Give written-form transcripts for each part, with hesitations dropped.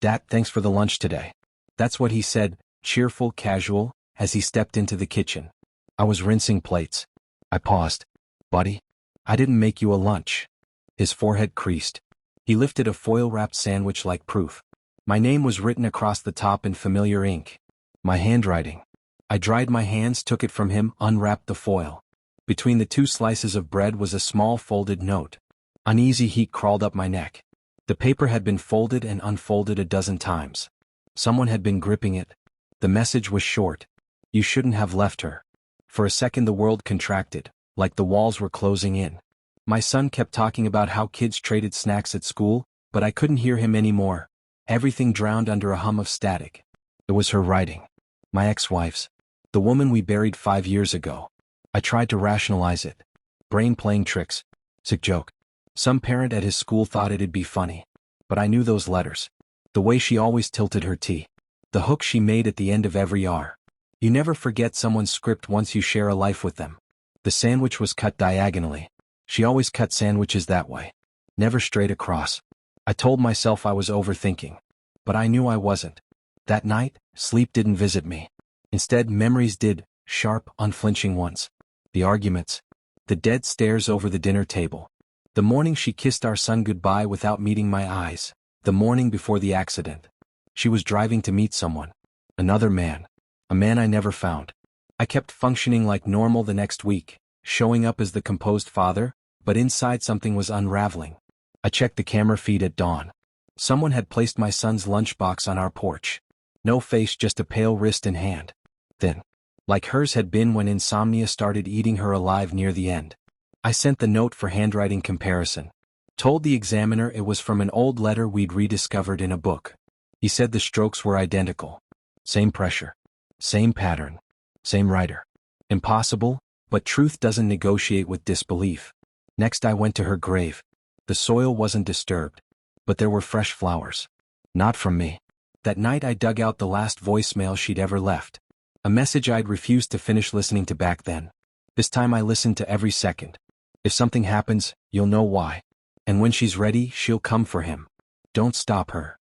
"Dad, thanks for the lunch today." That's what he said, cheerful, casual, as he stepped into the kitchen. I was rinsing plates. I paused. "Buddy, I didn't make you a lunch." His forehead creased. He lifted a foil-wrapped sandwich like proof. My name was written across the top in familiar ink. My handwriting. I dried my hands, took it from him, unwrapped the foil. Between the two slices of bread was a small folded note. Uneasy heat crawled up my neck. The paper had been folded and unfolded a dozen times. Someone had been gripping it. The message was short. "You shouldn't have left her." For a second the world contracted, like the walls were closing in. My son kept talking about how kids traded snacks at school, but I couldn't hear him anymore. Everything drowned under a hum of static. It was her writing. My ex-wife's. The woman we buried 5 years ago. I tried to rationalize it. Brain playing tricks. Sick joke. Some parent at his school thought it'd be funny. But I knew those letters. The way she always tilted her T. The hook she made at the end of every R. You never forget someone's script once you share a life with them. The sandwich was cut diagonally. She always cut sandwiches that way. Never straight across. I told myself I was overthinking. But I knew I wasn't. That night, sleep didn't visit me. Instead, memories did, sharp, unflinching ones. The arguments. The dead stares over the dinner table. The morning she kissed our son goodbye without meeting my eyes. The morning before the accident. She was driving to meet someone. Another man. A man I never found. I kept functioning like normal the next week, showing up as the composed father, but inside something was unraveling. I checked the camera feed at dawn. Someone had placed my son's lunchbox on our porch. No face, just a pale wrist and hand. Thin. Like hers had been when insomnia started eating her alive near the end. I sent the note for handwriting comparison. Told the examiner it was from an old letter we'd rediscovered in a book. He said the strokes were identical. Same pressure. Same pattern. Same writer. Impossible, but truth doesn't negotiate with disbelief. Next I went to her grave. The soil wasn't disturbed, but there were fresh flowers. Not from me. That night I dug out the last voicemail she'd ever left. A message I'd refused to finish listening to back then. This time I listened to every second. If something happens, you'll know why. And when she's ready, she'll come for him. Don't stop her.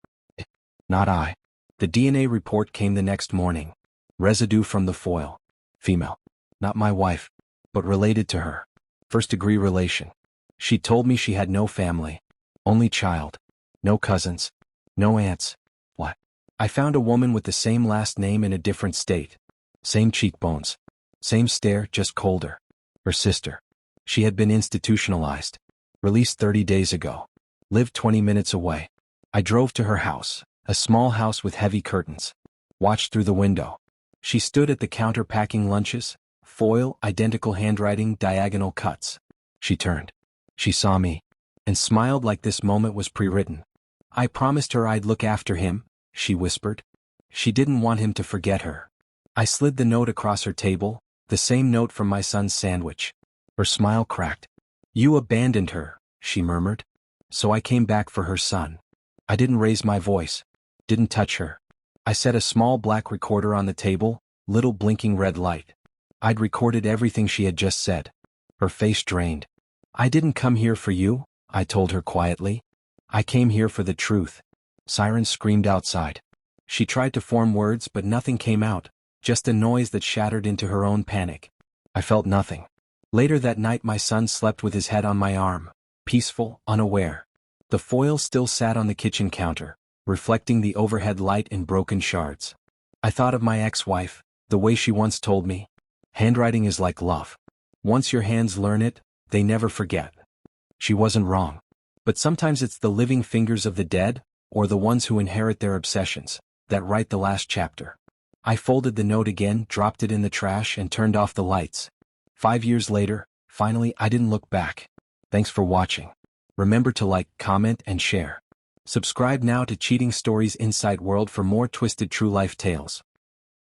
Not I. The DNA report came the next morning. Residue from the foil. Female. Not my wife, but related to her. First-degree relation. She told me she had no family. Only child. No cousins. No aunts. What? I found a woman with the same last name in a different state. Same cheekbones. Same stare, just colder. Her sister. She had been institutionalized. Released 30 days ago. Lived 20 minutes away. I drove to her house, a small house with heavy curtains. Watched through the window. She stood at the counter packing lunches. Foil, identical handwriting, diagonal cuts. She turned. She saw me. And smiled like this moment was pre-written. "I promised her I'd look after him," she whispered. She didn't want him to forget her. I slid the note across her table, the same note from my son's sandwich. Her smile cracked. "You abandoned her," she murmured. "So I came back for her son." I didn't raise my voice. Didn't touch her. I set a small black recorder on the table, little blinking red light. I'd recorded everything she had just said. Her face drained. "I didn't come here for you," I told her quietly. "I came here for the truth." Sirens screamed outside. She tried to form words, but nothing came out, just a noise that shattered into her own panic. I felt nothing. Later that night my son slept with his head on my arm, peaceful, unaware. The foil still sat on the kitchen counter, reflecting the overhead light in broken shards. I thought of my ex-wife, the way she once told me, "Handwriting is like love. Once your hands learn it, they never forget." She wasn't wrong. But sometimes it's the living fingers of the dead, or the ones who inherit their obsessions, that write the last chapter. I folded the note again, dropped it in the trash, and turned off the lights. 5 years later, finally, I didn't look back. Thanks for watching. Remember to like, comment, and share. Subscribe now to Cheating Stories Inside World for more twisted true life tales.